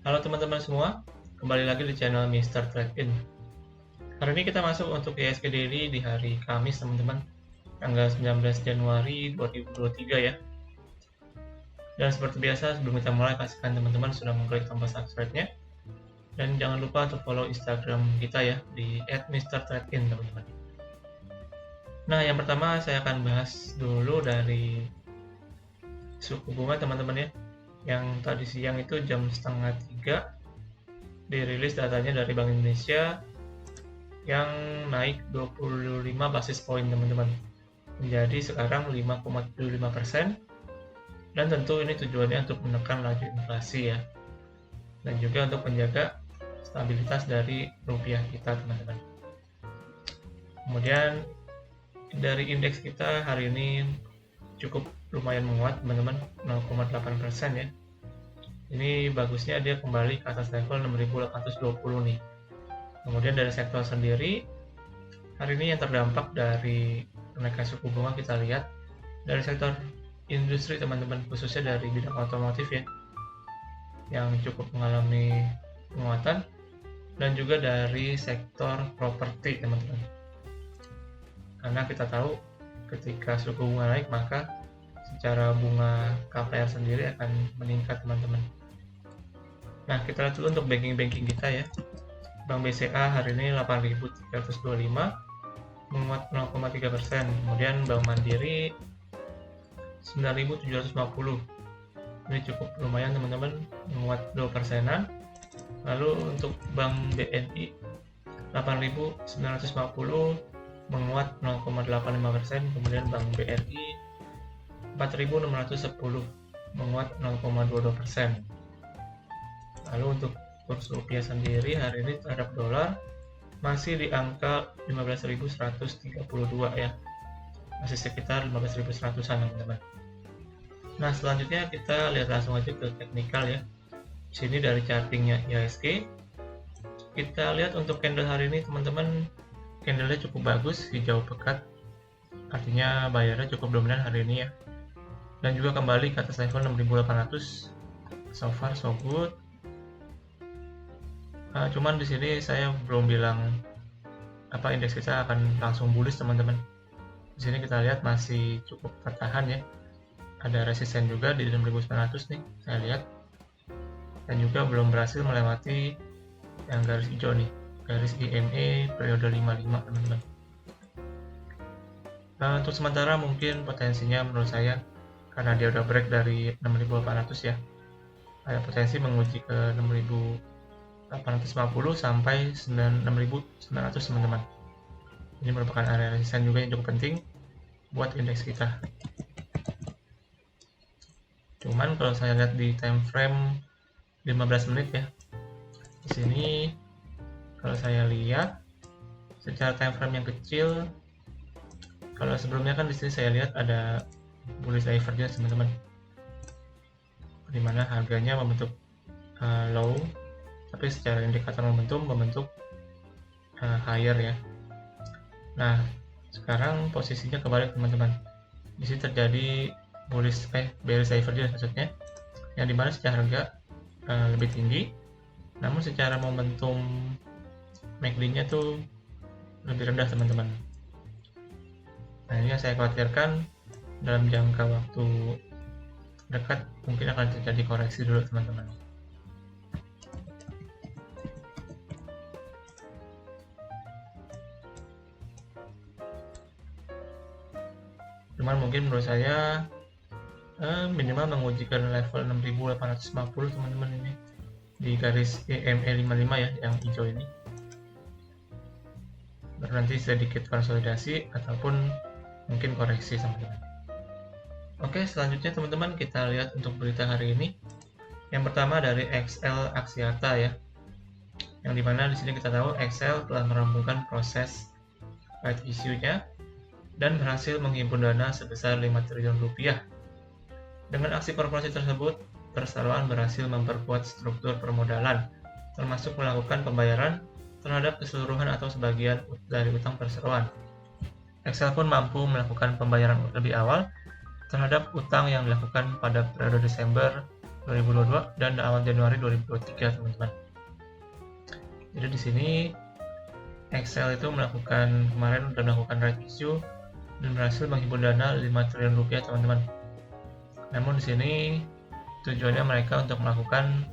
Halo teman-teman semua, kembali lagi di channel Mr. Trade-in. Hari ini kita masuk untuk IHSG Daily di hari Kamis teman-teman, tanggal 19 Januari 2023 ya. Dan seperti biasa, sebelum kita mulai, pastikan teman-teman sudah mengklik tombol subscribe-nya. Dan jangan lupa untuk follow Instagram kita ya, di @mrtradein teman-teman. Nah, yang pertama saya akan bahas dulu dari suku bunga teman-teman ya. Yang tadi siang itu jam 2:30 dirilis datanya dari Bank Indonesia yang naik 25 basis poin teman-teman, menjadi sekarang 5,75%, dan tentu ini tujuannya untuk menekan laju inflasi ya, dan juga untuk menjaga stabilitas dari rupiah kita teman-teman. Kemudian dari indeks kita hari ini cukup lumayan menguat teman-teman, 0,8% ya. Ini bagusnya dia kembali ke atas level 6.820 nih. Kemudian dari sektor sendiri, hari ini yang terdampak dari kenaikan suku bunga kita lihat dari sektor industri teman-teman, khususnya dari bidang otomotif ya, yang cukup mengalami penguatan, dan juga dari sektor properti teman-teman. Karena kita tahu ketika suku bunga naik, maka secara bunga KPR sendiri akan meningkat teman-teman. Nah, kita lihat dulu untuk banking kita ya. Bank BCA hari ini 8.325, menguat 0,3%. Kemudian Bank Mandiri 9.750, ini cukup lumayan teman-teman, menguat 2%-an. Lalu untuk Bank BNI 8.950, menguat 0,85%. Kemudian Bank BRI 4.610, menguat 0,22%. Lalu untuk kurs rupiah sendiri hari ini terhadap dolar masih di angka 15.132 ya, masih sekitar 15.100-an teman-teman. Nah, selanjutnya kita lihat langsung aja ke teknikal ya. Di sini dari chartingnya IHSG, kita lihat untuk candle hari ini teman-teman, candlenya cukup bagus, hijau pekat, artinya bayarnya cukup dominan hari ini ya, dan juga kembali ke atas level 6.800. So far so good. Cuman di sini saya belum bilang apa indeks kita akan langsung bullish teman-teman. Di sini kita lihat masih cukup tertahan ya. Ada resisten juga di 6.900 nih, saya lihat. Dan juga belum berhasil melewati yang garis hijau nih, garis EMA periode 55 teman-teman. Nah, untuk sementara mungkin potensinya menurut saya, karena dia udah break dari 6.800 ya, ada potensi menguji ke 6.850 sampai 6.900 teman-teman. Ini merupakan area resisten juga yang cukup penting buat indeks kita. Cuman kalau saya lihat di time frame 15 menit ya, di sini kalau saya lihat secara time frame yang kecil, kalau sebelumnya kan di sini saya lihat ada bullish divergence teman-teman, di mana harganya membentuk low, tapi secara indikator momentum membentuk higher ya. Nah, sekarang posisinya kebalik teman-teman. Di sini terjadi bearish divergence maksudnya, yang dimana secara harga lebih tinggi, namun secara momentum MACD-nya tuh lebih rendah teman-teman. Nah, ini yang saya khawatirkan dalam jangka waktu dekat mungkin akan terjadi koreksi dulu teman-teman. Cuman mungkin menurut saya minimal mengujikan level 6.850 teman-teman, ini di garis EMA 55 ya, yang hijau ini, baru nanti sedikit konsolidasi ataupun mungkin koreksi teman-teman. Oke, selanjutnya teman-teman kita lihat untuk berita hari ini. Yang pertama dari XL Axiata ya, yang dimana di sini kita tahu XL telah merampungkan proses rights issue-nya dan berhasil menghimpun dana sebesar 5 triliun rupiah. Dengan aksi korporasi tersebut, perseroan berhasil memperkuat struktur permodalan, termasuk melakukan pembayaran terhadap keseluruhan atau sebagian dari utang perseroan. XL pun mampu melakukan pembayaran lebih awal terhadap utang yang dilakukan pada periode Desember 2022 dan awal Januari 2023 teman-teman. Jadi di sini Excel itu kemarin udah melakukan right issue dan berhasil menghimpun dana 5 triliun rupiah teman-teman. Namun di sini tujuannya mereka untuk melakukan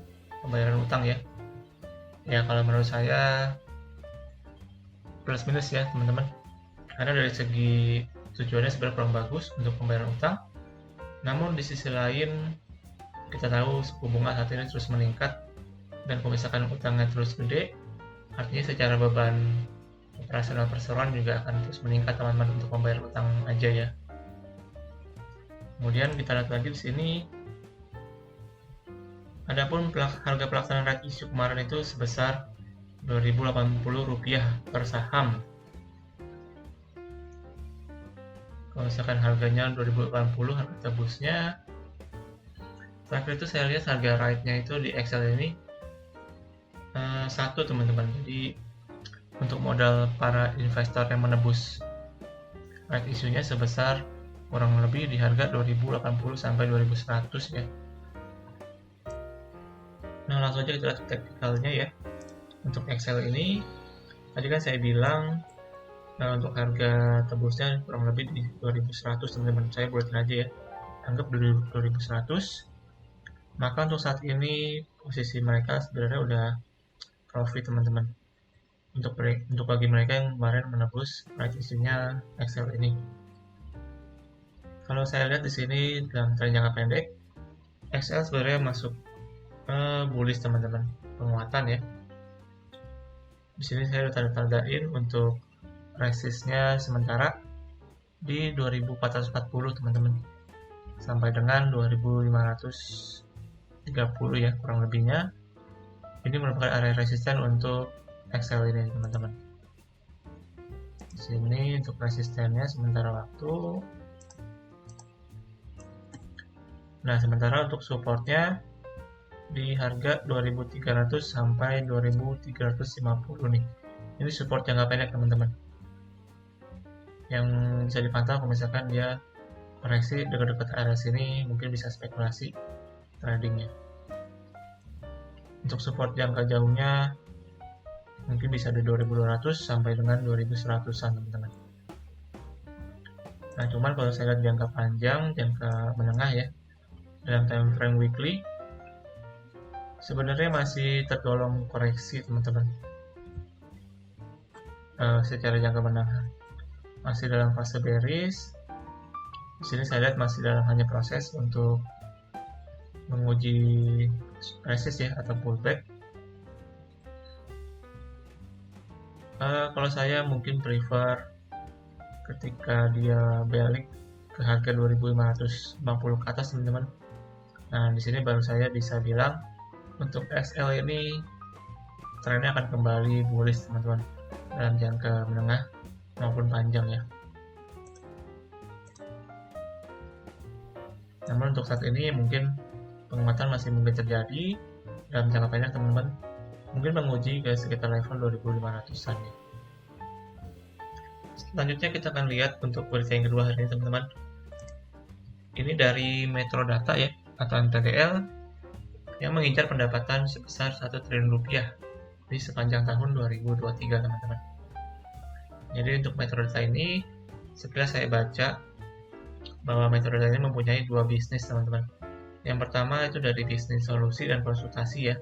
pembayaran utang ya. Ya kalau menurut saya plus minus ya teman-teman. Karena dari segi tujuannya sebenarnya kurang bagus untuk pembayaran utang. Namun di sisi lain kita tahu suku bunga saat ini terus meningkat dan kalau misalkan utangnya terus gede, artinya secara beban operasional perseroan juga akan terus meningkat teman-teman untuk membayar utang aja ya. Kemudian kita lihat lagi di sini, adapun harga pelaksanaan right issue kemarin itu sebesar Rp2.080 per saham. Kalau misalkan harganya 2080, harga tebusnya terakhir itu saya lihat harga right-nya itu di Excel ini 1 teman-teman. Jadi untuk modal para investor yang menebus right issue-nya sebesar kurang lebih di harga 2080 sampai 2100 ya. Nah langsung aja kita lihat teknikalnya ya. Untuk Excel ini tadi kan saya bilang untuk harga tebusnya kurang lebih di 2100 teman-teman. Saya buatin aja ya, anggap 2100. Maka untuk saat ini posisi mereka sebenarnya udah profit teman-teman. Untuk bagi mereka yang kemarin menebus right issue-nya Excel ini. Kalau saya lihat di sini dalam tren jangka pendek, Excel sebenarnya masuk bullish teman-teman, penguatan ya. Di sini saya udah tanda-tandain untuk resistnya sementara di 2440 teman-teman, sampai dengan 2530 ya kurang lebihnya. Ini merupakan area resisten untuk Excel ini teman-teman. Di sini untuk resistennya sementara waktu. Nah sementara untuk supportnya di harga 2300 sampai 2350 nih. Ini support jangka pendek teman-teman. Yang bisa dipantau kalau misalkan dia koreksi dekat-dekat area sini, mungkin bisa spekulasi tradingnya. Untuk support jangka jauhnya mungkin bisa di 2200 sampai dengan 2100-an teman-teman. Nah cuman kalau saya lihat jangka panjang, jangka menengah ya, dalam time frame weekly sebenarnya masih tergolong koreksi teman-teman. Secara jangka menengah masih dalam fase bearish. Di sini saya lihat masih dalam hanya proses untuk menguji resist ya atau pullback. Kalau saya mungkin prefer ketika dia balik ke harga 2550 ke atas teman-teman. Nah di sini baru saya bisa bilang untuk SL ini trennya akan kembali bullish teman-teman dalam jangka menengah maupun panjang ya. Namun untuk saat ini mungkin penguatan masih mungkin terjadi dalam jangka pendek teman-teman, mungkin menguji ke sekitar level 2500-an ya. Selanjutnya kita akan lihat untuk berita yang kedua hari ini teman-teman. Ini dari Metrodata ya atau MTDL yang mengincar pendapatan sebesar 1 triliun rupiah di sepanjang tahun 2023 teman-teman. Jadi untuk Metrodata ini sekilas saya baca bahwa Metrodata ini mempunyai dua bisnis teman-teman. Yang pertama itu dari bisnis solusi dan konsultasi ya,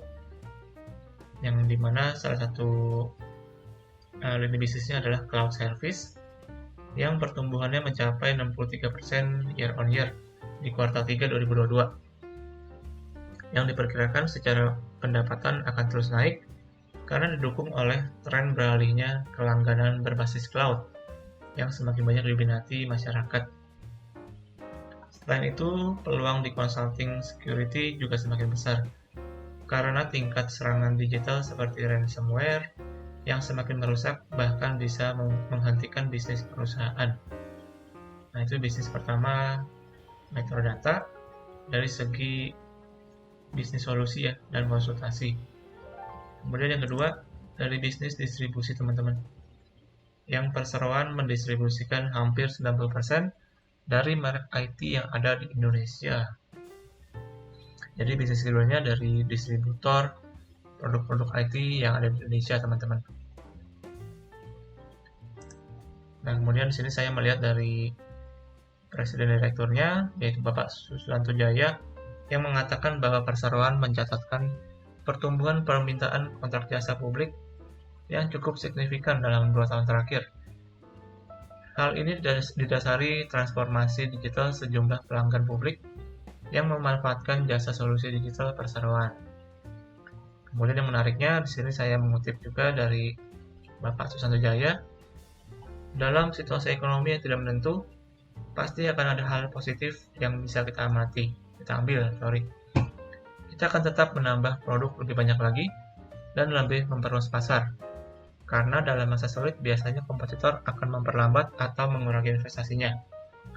yang dimana salah satu lini bisnisnya adalah cloud service yang pertumbuhannya mencapai 63% year on year di kuartal 3 2022, yang diperkirakan secara pendapatan akan terus naik karena didukung oleh tren beralihnya ke langganan berbasis cloud yang semakin banyak diminati masyarakat. Selain itu, peluang di consulting security juga semakin besar karena tingkat serangan digital seperti ransomware yang semakin merusak bahkan bisa menghentikan bisnis perusahaan. Nah itu bisnis pertama Metrodata dari segi bisnis solusi ya dan konsultasi. Kemudian yang kedua dari bisnis distribusi teman-teman, yang perseroan mendistribusikan hampir 90% dari merek IT yang ada di Indonesia. Jadi bisnis keduanya dari distributor produk-produk IT yang ada di Indonesia, teman-teman. Nah, kemudian di sini saya melihat dari presiden direkturnya, yaitu Bapak Susanto Jaya, yang mengatakan bahwa perseroan mencatatkan pertumbuhan permintaan kontrak jasa publik yang cukup signifikan dalam 2 tahun terakhir. Hal ini didasari transformasi digital sejumlah pelanggan publik yang memanfaatkan jasa solusi digital perseroan. Kemudian yang menariknya, di sini saya mengutip juga dari Bapak Susanto Jaya, dalam situasi ekonomi yang tidak menentu, pasti akan ada hal positif yang bisa kita ambil. Kita akan tetap menambah produk lebih banyak lagi dan lebih memperluas pasar. Karena dalam masa sulit biasanya kompetitor akan memperlambat atau mengurangi investasinya.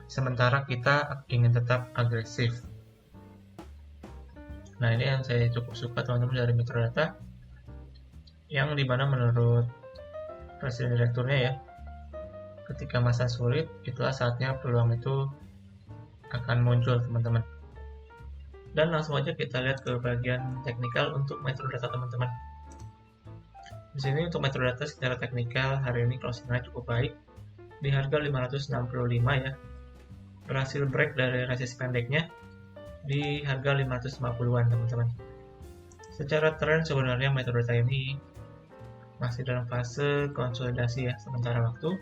Sementara kita ingin tetap agresif. Nah, ini yang saya cukup suka teman-teman dari Metrodata, yang dimana menurut presiden direkturnya ya, ketika masa sulit itulah saatnya peluang itu akan muncul, teman-teman. Dan langsung aja kita lihat ke bagian teknikal untuk Metrodata, teman-teman. Di sini untuk Metrodata secara teknikal hari ini closing-nya cukup baik di harga 565 ya. Berhasil break dari resist pendeknya di harga 550-an, teman-teman. Secara tren sebenarnya Metrodata ini masih dalam fase konsolidasi ya sementara waktu.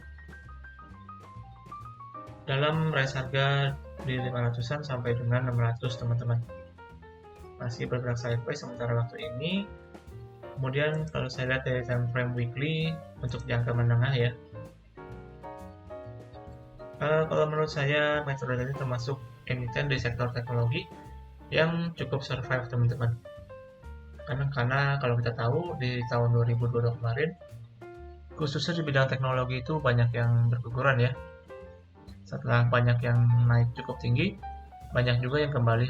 Dalam range harga di 500-an sampai dengan 600, teman-teman. Masih bergerak sideways sementara waktu ini. Kemudian kalau saya lihat dari time frame weekly untuk jangka menengah ya, kalau menurut saya Metrodata ini termasuk emiten di sektor teknologi yang cukup survive, teman-teman. Karena kalau kita tahu di tahun 2022 kemarin, khususnya di bidang teknologi itu banyak yang berguguran ya. Setelah banyak yang naik cukup tinggi, banyak juga yang kembali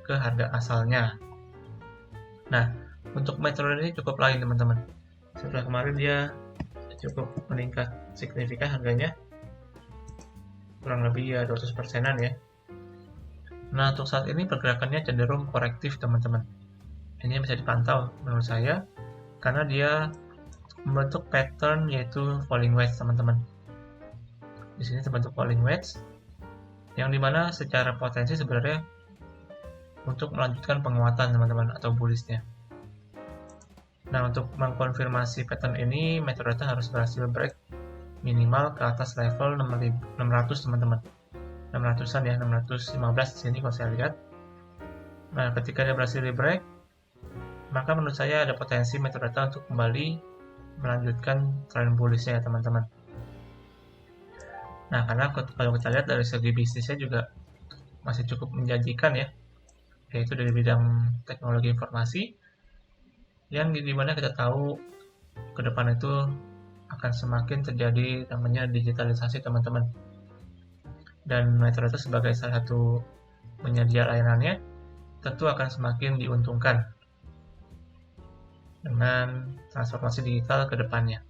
ke harga asalnya. Nah, untuk Metrodata ini cukup lain, teman-teman. Setelah kemarin dia cukup meningkat signifikan harganya, kurang lebih ya 200%-an ya. Nah, untuk saat ini pergerakannya cenderung korektif, teman-teman. Ini bisa dipantau menurut saya karena dia membentuk pattern yaitu falling wedge, teman-teman. Di sini terbentuk falling wedge yang dimana secara potensi sebenarnya untuk melanjutkan penguatan, teman-teman, atau bullish-nya. Nah, untuk mengkonfirmasi pattern ini, Metrodata harus berhasil break minimal ke atas level 600, teman-teman. 600-an ya, 615 di sini kalau saya lihat. Nah, ketika dia berhasil di break, maka menurut saya ada potensi Metrodata untuk kembali melanjutkan tren bullish-nya ya, teman-teman. Nah, karena kalau kita lihat dari segi bisnisnya juga masih cukup menjanjikan ya, yaitu dari bidang teknologi informasi, yang dimana kita tahu ke depan itu akan semakin terjadi namanya digitalisasi, teman-teman. Dan Metrodata sebagai salah satu penyedia layanannya tentu akan semakin diuntungkan dengan transformasi digital ke depannya.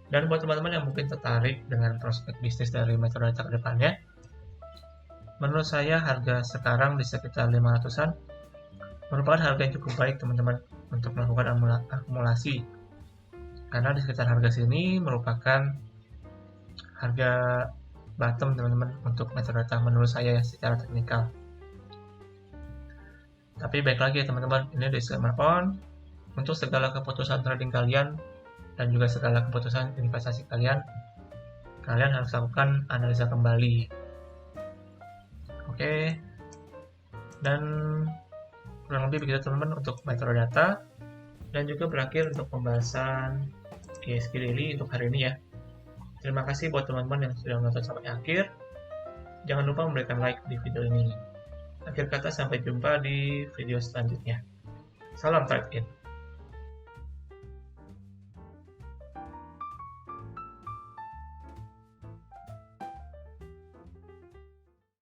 Dan buat teman-teman yang mungkin tertarik dengan prospek bisnis dari Metrodata ke depannya, menurut saya harga sekarang di sekitar 500-an merupakan harga yang cukup baik, teman-teman, untuk melakukan akumulasi. Karena di sekitar harga sini merupakan harga bottom, teman-teman, untuk Metrodata menurut saya ya, secara teknikal. Tapi baik lagi ya, teman-teman, ini disclaimer on. Untuk segala keputusan trading kalian dan juga segala keputusan investasi kalian harus lakukan analisa kembali. Oke. Dan kurang lebih begitu, teman-teman, untuk Metrodata. Dan juga berakhir untuk pembahasan ISG Daily untuk hari ini ya. Terima kasih buat teman-teman yang sudah menonton sampai akhir. Jangan lupa memberikan like di video ini. Akhir kata, sampai jumpa di video selanjutnya. Salam trade in.